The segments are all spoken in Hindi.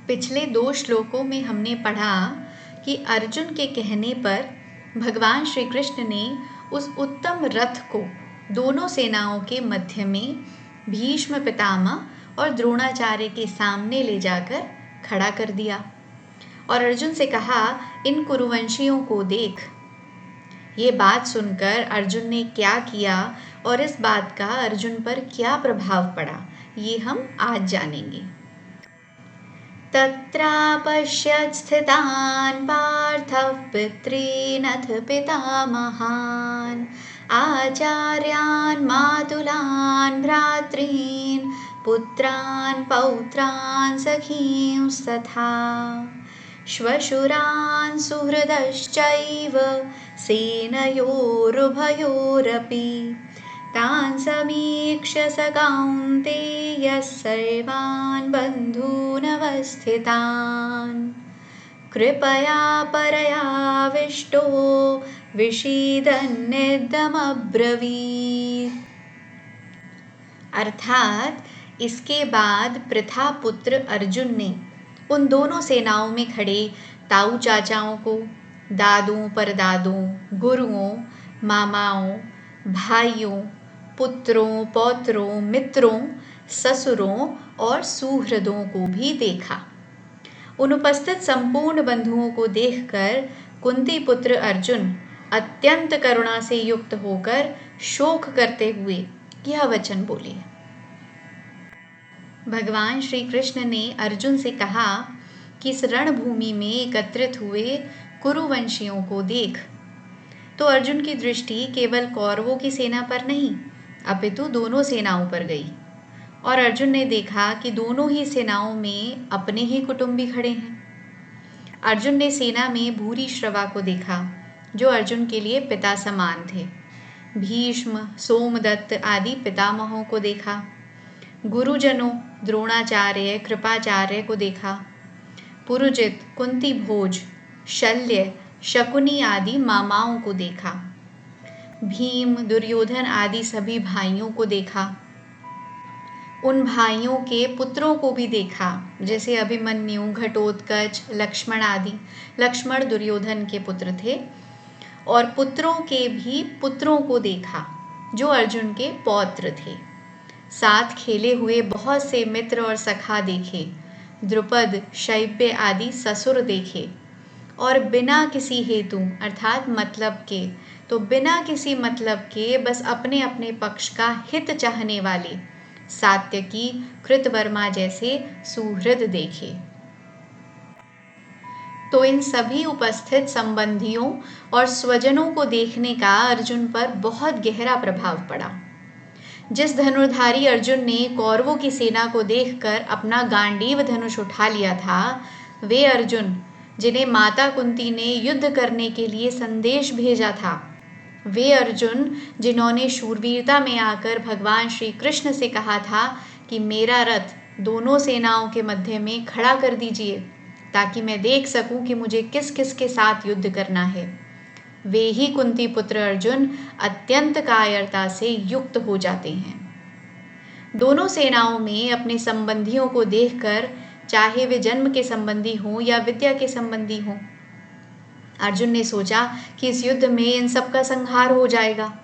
पिछले 2 श्लोकों में हमने पढ़ा कि अर्जुन के कहने पर भगवान श्री कृष्ण ने उस उत्तम रथ को दोनों सेनाओं के मध्य में भीष्म पितामह और द्रोणाचार्य के सामने ले जाकर खड़ा कर दिया और अर्जुन से कहा, इन कुरुवंशियों को देख। ये बात सुनकर अर्जुन ने क्या किया और इस बात का अर्जुन पर क्या प्रभाव पड़ा, ये हम आज जानेंगे। तत्रापश्यत् स्थितान् पार्थः पितॄनथ पितामहान् आचार्यान् मातुलान् भ्रातॄन् पुत्रान् पौत्रान् सखींस्तथा श्वशुरान् सुहृदश्चैव सेनयोरुभयोरपि तान् समीक्ष्य स कौन्तेयः सर्वान् बन्धूनवस्थितान् कृपया परयाविष्टो विषीदन्निदमब्रवीत्। अर्थात इसके बाद प्रथापुत्र अर्जुन ने उन दोनों सेनाओं में खड़े ताऊ चाचाओं को, दादों परदादों, गुरुओं, मामाओं, भाइयों, पुत्रों, पौत्रों, मित्रों, ससुरों और सुहृदों को भी देखा। उन उपस्थित संपूर्ण बंधुओं को देखकर कुंती पुत्र अर्जुन अत्यंत करुणा से युक्त होकर शोक करते हुए यह वचन बोले। भगवान श्री कृष्ण ने अर्जुन से कहा कि इस रणभूमि में एकत्रित हुए कुरुवंशियों को देख। तो अर्जुन की दृष्टि केवल कौरवों की सेना पर नहीं अपितु दोनों सेनाओं पर गई और अर्जुन ने देखा कि दोनों ही सेनाओं में अपने ही कुटुंबी खड़े हैं। अर्जुन ने सेना में भूरिश्रवा को देखा जो अर्जुन के लिए पिता समान थे। भीष्म, सोमदत्त आदि पितामहों को देखा। गुरुजनों द्रोणाचार्य, कृपाचार्य को देखा। पुरुजित, कुंती भोज, शल्य, शकुनी आदि मामाओं को देखा। भीम, दुर्योधन आदि सभी भाइयों को देखा। उन भाइयों के पुत्रों को भी देखा जैसे अभिमन्यु, घटोत्कच, लक्ष्मण आदि। लक्ष्मण दुर्योधन के पुत्र थे और पुत्रों के भी पुत्रों को देखा जो अर्जुन के पौत्र थे। साथ खेले हुए बहुत से मित्र और सखा देखे। द्रुपद, शैब्य आदि ससुर देखे और बिना किसी हेतु अर्थात मतलब के, तो बिना किसी मतलब के बस अपने अपने पक्ष का हित चाहने वाले सात्यकी, कृतवर्मा जैसे सुहृद देखे। तो इन सभी उपस्थित संबंधियों और स्वजनों को देखने का अर्जुन पर बहुत गहरा प्रभाव पड़ा। जिस धनुर्धारी अर्जुन ने कौरवों की सेना को देखकर अपना गांडीव धनुष उठा लिया था, वे अर्जुन जिन्हें माता कुंती ने युद्ध करने के लिए संदेश भेजा था, वे अर्जुन जिन्होंने शूरवीरता में आकर भगवान श्री कृष्ण से कहा था कि मेरा रथ दोनों सेनाओं के मध्य में खड़ा कर दीजिए ताकि मैं देख सकूं कि मुझे किस किस के साथ युद्ध करना है, वे ही कुंती पुत्र अर्जुन अत्यंत कायरता से युक्त हो जाते हैं। दोनों सेनाओं में अपने संबंधियों को देखकर, चाहे वे जन्म के संबंधी हों या विद्या के संबंधी हों, अर्जुन ने सोचा कि इस युद्ध में इन सब का संहार हो जाएगा।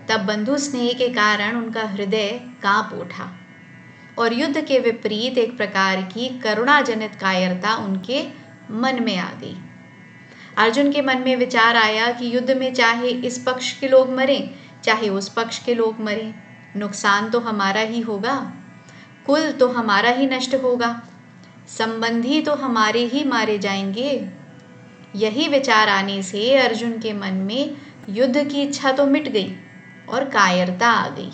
तब बंधु स्नेह के कारण उनका हृदय कांप उठा और युद्ध के विपरीत एक प्रकार की करुणाजनित कायरता उनके मन में आ गई। अर्जुन के मन में विचार आया कि युद्ध में चाहे इस पक्ष के लोग मरें चाहे उस पक्ष के लोग मरें, नुकसान तो हमारा ही होगा, कुल तो हमारा ही नष्ट होगा, संबंधी तो हमारे ही मारे जाएंगे। यही विचार आने से अर्जुन के मन में युद्ध की इच्छा तो मिट गई और कायरता आ गई।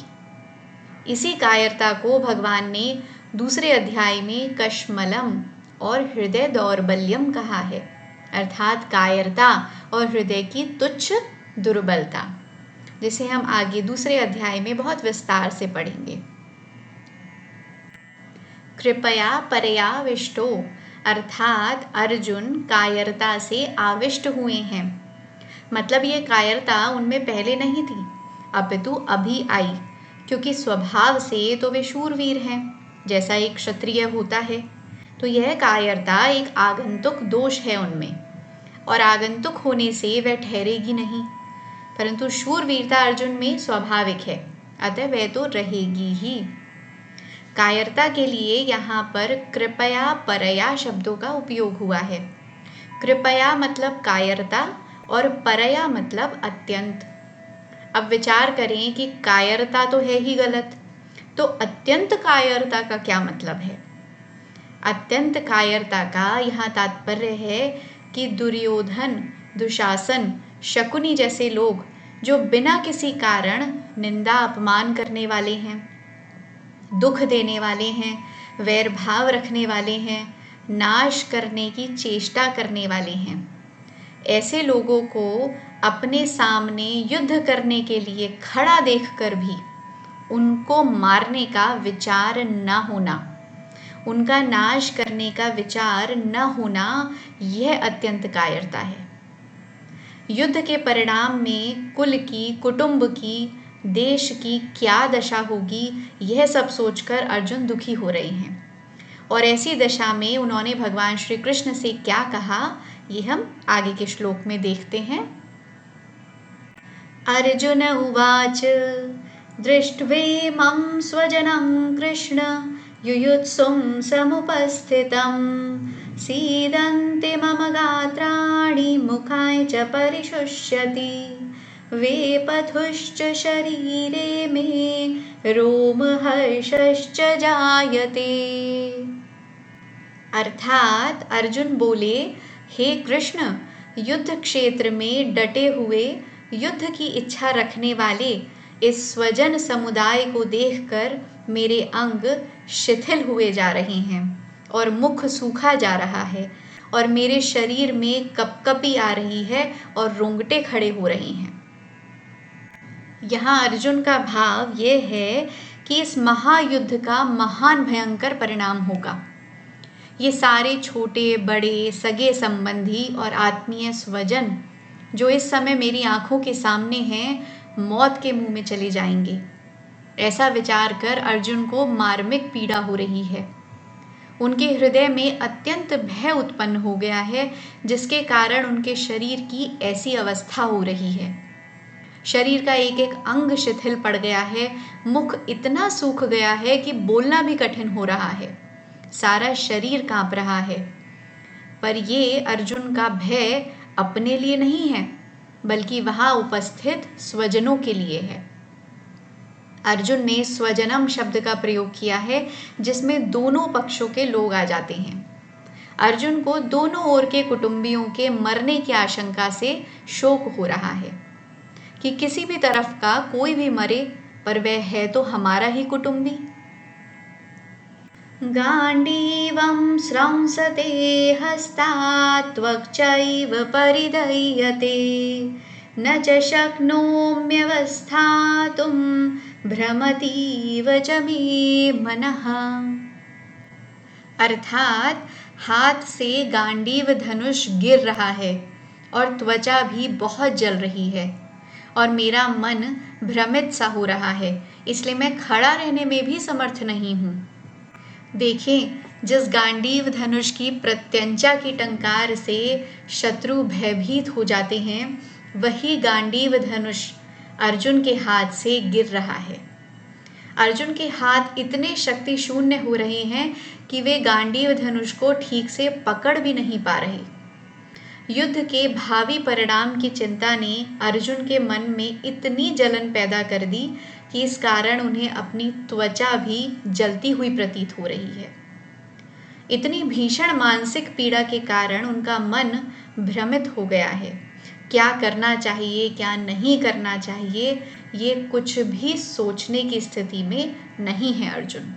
इसी कायरता को भगवान ने दूसरे अध्याय में कश्मलम और हृदय दौर्बल्यम कहा है, अर्थात कायरता और हृदय की तुच्छ दुर्बलता, जिसे हम आगे दूसरे अध्याय में बहुत विस्तार से पढ़ेंगे। कृपया परयाविष्टो अर्थात अर्जुन कायरता से आविष्ट हुए हैं। मतलब ये कायरता उनमें पहले नहीं थी अपितु अभी आई, क्योंकि स्वभाव से तो वे शूरवीर हैं जैसा एक क्षत्रिय होता है। तो यह कायरता एक आगंतुक दोष है उनमें, और आगंतुक होने से वह ठहरेगी नहीं, परंतु शूरवीरता अर्जुन में स्वाभाविक है, अतः वह तो रहेगी ही। कायरता के लिए यहाँ पर कृपया परया शब्दों का उपयोग हुआ है। कृपया मतलब कायरता और परया मतलब अत्यंत। अब विचार करें कि कायरता तो है ही गलत, तो अत्यंत कायरता का क्या मतलब है। अत्यंत कायरता का यहाँ तात्पर्य है कि दुर्योधन, दुशासन, शकुनी जैसे लोग जो बिना किसी कारण निंदा अपमान करने वाले हैं, दुख देने वाले हैं, वैर भाव रखने वाले हैं, नाश करने की चेष्टा करने वाले हैं, ऐसे लोगों को अपने सामने युद्ध करने के लिए खड़ा देखकर भी उनको मारने का विचार न होना, उनका नाश करने का विचार न होना, यह अत्यंत कायरता है। युद्ध के परिणाम में कुल की, कुटुंब की, देश की क्या दशा होगी, यह सब सोचकर अर्जुन दुखी हो रहे हैं। और ऐसी दशा में उन्होंने भगवान श्री कृष्ण से क्या कहा, ये हम आगे के श्लोक में देखते हैं। अर्जुन उवाच दृष्ट्वेमं स्वजनं कृष्ण युयुत्सुं समुपस्थितं सीदन्ति मम गात्राणि मुखाय च परिशुष्यति वेपथुश्च शरीरे मे रोमहर्षश्च जायते। अर्थात अर्जुन बोले, हे कृष्ण, युद्ध क्षेत्र में डटे हुए, युद्ध की इच्छा रखने वाले इस स्वजन समुदाय को देखकर मेरे अंग शिथिल हुए जा रहे हैं और मुख सूखा जा रहा है और मेरे शरीर में कपकपी आ रही है और रोंगटे खड़े हो रहे हैं। यहाँ अर्जुन का भाव यह है कि इस महायुद्ध का महान भयंकर परिणाम होगा। ये सारे छोटे बड़े सगे संबंधी और आत्मीय स्वजन जो इस समय मेरी आंखों के सामने हैं, मौत के मुंह में चले जाएंगे। ऐसा विचार कर अर्जुन को मार्मिक पीड़ा हो रही है। उनके हृदय में अत्यंत भय उत्पन्न हो गया है, जिसके कारण उनके शरीर की ऐसी अवस्था हो रही है। शरीर का एक एक अंग शिथिल पड़ गया है, मुख इतना सूख गया है कि बोलना भी कठिन हो रहा है, सारा शरीर कांप रहा है। पर ये अर्जुन का भय अपने लिए नहीं है, बल्कि वहां उपस्थित स्वजनों के लिए है। अर्जुन ने स्वजनम शब्द का प्रयोग किया है, जिसमें दोनों पक्षों के लोग आ जाते हैं। अर्जुन को दोनों ओर के कुटुंबियों के मरने की आशंका से शोक हो रहा है कि किसी भी तरफ का कोई भी मरे, पर वह है तो हमारा ही कुटुंबी। गांडीवं स्रंसते हस्तात् त्वक्चैव परिदह्यते न च शक्नोम्यवस्थातुं भ्रमतीव च मे मनः। अर्थात हाथ से गांडीव धनुष गिर रहा है और त्वचा भी बहुत जल रही है और मेरा मन भ्रमित सा हो रहा है, इसलिए मैं खड़ा रहने में भी समर्थ नहीं हूँ। देखें, जिस गांडीव धनुष की प्रत्यंचा की टंकार से शत्रु भयभीत हो जाते हैं, वही गांडीव धनुष अर्जुन के हाथ से गिर रहा है। अर्जुन के हाथ इतने शक्ति शून्य हो रहे हैं कि वे गांडीव धनुष को ठीक से पकड़ भी नहीं पा रहे। युद्ध के भावी परिणाम की चिंता ने अर्जुन के मन में इतनी जलन पैदा कर दी कि इस कारण उन्हें अपनी त्वचा भी जलती हुई प्रतीत हो रही है। इतनी भीषण मानसिक पीड़ा के कारण उनका मन भ्रमित हो गया है। क्या करना चाहिए, क्या नहीं करना चाहिए, ये कुछ भी सोचने की स्थिति में नहीं है अर्जुन।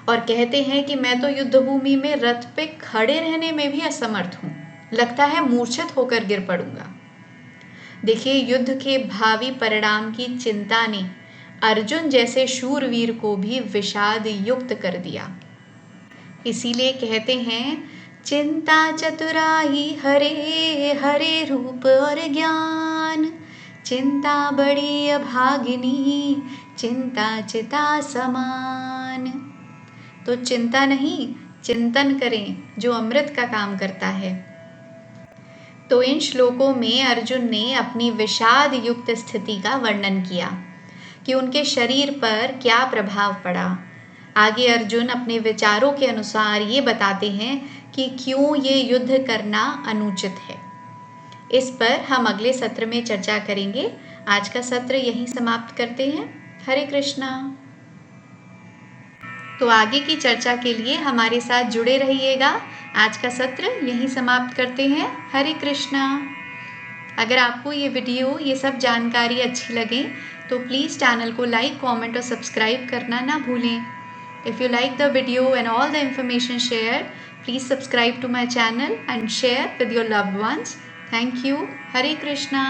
और कहते हैं कि मैं तो युद्ध भूमि में रथ पे खड़े रहने में भी असमर्थ हूँ, लगता है मूर्छित होकर गिर पड़ूंगा। देखिए, युद्ध के भावी परिणाम की चिंता ने अर्जुन जैसे शूरवीर को भी विषाद युक्त कर दिया। इसीलिए कहते हैं, चिंता चतुराई हरे हरे रूप और ज्ञान, चिंता बड़ी अभागिनी चिंता चिता समान। तो चिंता नहीं, चिंतन करें जो अमृत का काम करता है। तो इन श्लोकों में अर्जुन ने अपनी विषाद युक्त स्थिति का वर्णन किया कि उनके शरीर पर क्या प्रभाव पड़ा। आगे अर्जुन अपने विचारों के अनुसार ये बताते हैं कि क्यों ये युद्ध करना अनुचित है। इस पर हम अगले सत्र में चर्चा करेंगे। आज का सत्र यहीं समाप्त करते हैं। हरे कृष्णा। तो आगे की चर्चा के लिए हमारे साथ जुड़े रहिएगा। आज का सत्र यहीं समाप्त करते हैं। हरे कृष्णा। अगर आपको ये वीडियो, ये सब जानकारी अच्छी लगे तो प्लीज़ चैनल को लाइक, कमेंट और सब्सक्राइब करना ना भूलें। If you like the video and all the information shared, please subscribe to my channel and share with your loved ones. Thank you. Hare Krishna.